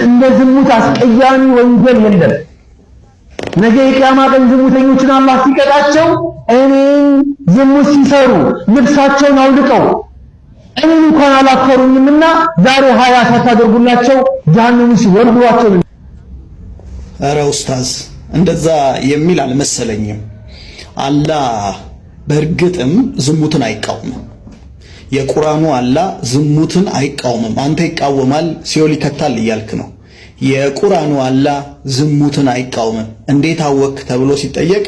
እንደ ዝሙት አስቀያሚ ወንጀል የለም። ነገ የቂያማ ቀን ዝሙተኞችን አላህ ሲቀጣቸው እኔን ዝሙት ሲሰሩ ልብሳቸውን አውልቀው እኔን እንኳን አላፈሩኝምና ዛሬ ሀያ ሳታደርጉላቸው ጀሃነም ሲወርዷቸው። ኧረ ኡስታዝ እንደዛ የሚል አልመሰለኝም። አላህ በእርግጥም ዝሙትን አይቃወምም። የቁርአኑ አላህ ዝሙትን አይቃወምም። አንተ ይቃወማል ሲኦል ይከታል እያልክ ነው። የቁርአኑ አላህ ዝሙትን አይቃወምም። እንዴት አወክ ተብሎ ሲጠየቅ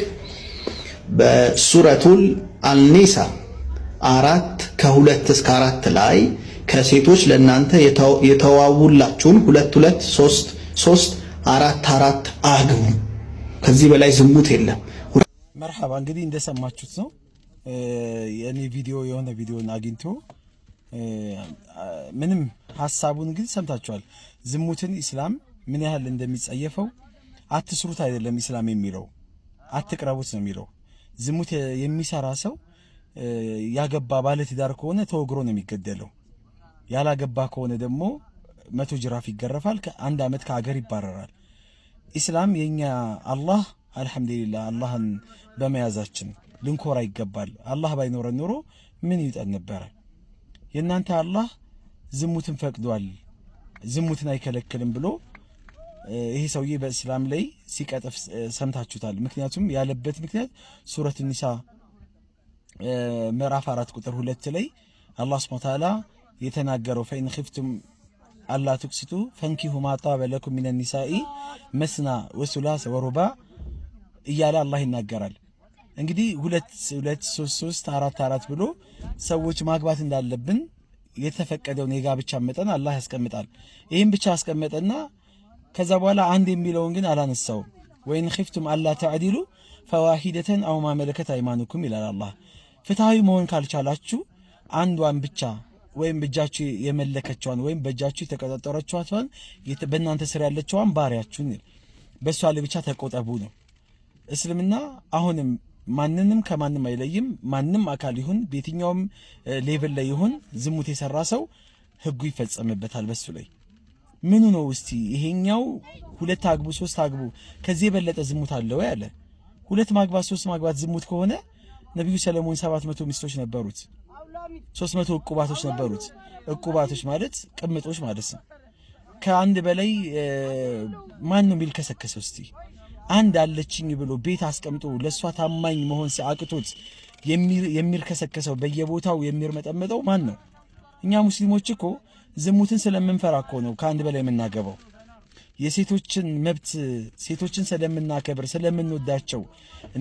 በሱረቱል አልኒሳ 4:2-4 ላይ ከሴቶች ለእናንተ የተዋውላችሁን 2 3 4 አግቡ፣ ከዚህ በላይ ዝሙት የለም። መርሐባ እንግዲህ እንደሰማችሁት ነው። የኔ ቪዲዮ የሆነ ቪዲዮን አግኝቶ ምንም ሐሳቡን እንግዲህ ሰምታችኋል። ዝሙትን ኢስላም ምን ያህል እንደሚጸየፈው አትስሩት አይደለም ኢስላም የሚለው አትቅረቡት ነው የሚለው። ዝሙት የሚሰራ ሰው ያገባ ባለ ትዳር ከሆነ ተወግሮ ነው የሚገደለው። ያላገባ ከሆነ ደግሞ 100 ጅራፍ ይገረፋል፣ ከ1 ዓመት ከሀገር ይባረራል። ኢስላም የኛ አላህ አልሐምዱሊላህ አላህን በመያዛችን ልንኮራ ይገባል። አላህ ባይኖረን ኖሮ ምን ይውጠን ነበረ? የእናንተ አላህ ዝሙትን ፈቅዷል፣ ዝሙትን አይከለክልም ብሎ ይሄ ሰውዬ በእስላም ላይ ሲቀጥፍ ሰምታችሁታል። ምክንያቱም ያለበት ምክንያት ሱረት ኒሳ ምዕራፍ 4:2 ላይ አላህ ሱብሓነሁ ወተዓላ የተናገረው ፈኢን ኺፍቱም አላ ትቅሲጡ ፈንኪሁ ማ ጣበ ለኩም ሚነ ኒሳኢ መስና ወሱላስ ወሩባ እያለ አላህ ይናገራል። እንግዲህ 2 3 4 ብሎ ሰዎች ማግባት እንዳለብን የተፈቀደውን የጋብቻ መጠን አላህ ያስቀምጣል። ይሄን ብቻ ያስቀመጠና ከዛ በኋላ አንድ የሚለውን ግን አላነሳው። ወይን ኺፍቱም አላ ተዕዲሉ ፈዋሂደተን አው ማ መለከት አይማኑኩም ይላል አላህ። ፍትሃዊ መሆን ካልቻላችሁ አንዷን ብቻ ወይም በእጃችሁ የመለከችዋን ወይም በእጃችሁ የተቆጣጠረችዋን በእናንተ ስር ያለችዋን ባሪያችሁን በሷ ላይ ብቻ ተቆጠቡ ነው። እስልምና አሁንም ማንንም ከማንም አይለይም። ማንም አካል ይሁን በየትኛውም ሌቭል ላይ ይሁን ዝሙት የሰራ ሰው ህጉ ይፈጸምበታል በሱ ላይ። ምኑ ነው እስቲ ይሄኛው 2 አግቡ 3 አግቡ ከዚህ የበለጠ ዝሙት አለ ወይ አለ? 2 ማግባት 3 ማግባት ዝሙት ከሆነ ነብዩ ሰለሞን 700 ሚስቶች ነበሩት፣ 300 ዕቁባቶች ነበሩት። ዕቁባቶች ማለት ቅምጦች ማለት ነው። ከአንድ በላይ ማን ነው የሚልከሰከሰው? እስቲ አንድ አለችኝ ብሎ ቤት አስቀምጦ ለሷ ታማኝ መሆን ሲያቅቶት የሚርከሰከሰው በየቦታው የሚርመጠመጠው ማን ነው? እኛ ሙስሊሞች እኮ ዝሙትን ስለምንፈራ እኮ ነው ከአንድ በላይ የምናገባው። የሴቶችን መብት ሴቶችን ስለምናከብር ስለምንወዳቸው፣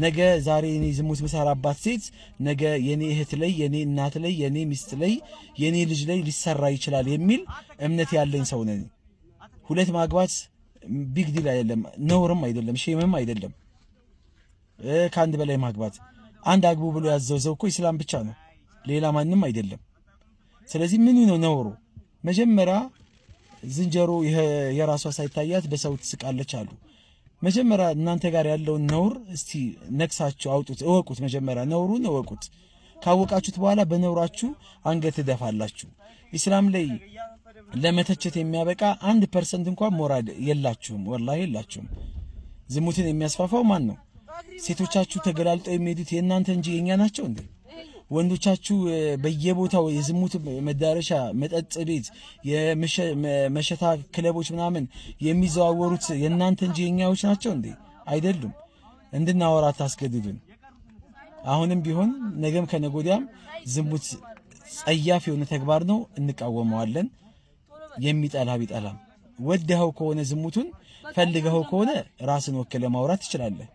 ነገ ዛሬ እኔ ዝሙት ምሰራባት ሴት ነገ የኔ እህት ላይ የኔ እናት ላይ የኔ ሚስት ላይ የኔ ልጅ ላይ ሊሰራ ይችላል የሚል እምነት ያለኝ ሰው ነኝ። 2 ማግባት ቢግ ዲል አይደለም፣ ነውርም አይደለም፣ ሼምም አይደለም። ከአንድ በላይ ማግባት አንድ አግቡ ብሎ ያዘዘው እኮ ኢስላም ብቻ ነው፣ ሌላ ማንም አይደለም። ስለዚህ ምን ነው ነውሩ? መጀመሪያ ዝንጀሮ የራሷ ሳይታያት በሰው ትስቃለች አሉ። መጀመሪያ እናንተ ጋር ያለውን ነውር እስቲ ነክሳችሁ አውጡት፣ እወቁት። መጀመሪያ ነውሩን እወቁት። ካወቃችሁት በኋላ በነውራችሁ አንገት ትደፋላችሁ። ኢስላም ላይ ለመተቸት የሚያበቃ 1% እንኳን ሞራል የላችሁም፣ ወላሂ የላችሁም። ዝሙትን የሚያስፋፋው ማን ነው? ሴቶቻችሁ ተገላልጠው የሚሄዱት የእናንተ እንጂ የኛ ናቸው እንዴ? ወንዶቻችሁ በየቦታው የዝሙት መዳረሻ መጠጥ ቤት የመሸታ ክለቦች ምናምን የሚዘዋወሩት የእናንተ እንጂ የኛዎች ናቸው እንዴ? አይደሉም። እንድናወራ ታስገድዱን። አሁንም ቢሆን ነገም ከነጎዲያም ዝሙት ጸያፍ የሆነ ተግባር ነው፣ እንቃወመዋለን። የሚጠላ ቢጠላም ወደኸው ከሆነ ዝሙቱን ፈልገኸው ከሆነ ራስን ወክለ ማውራት ትችላለህ።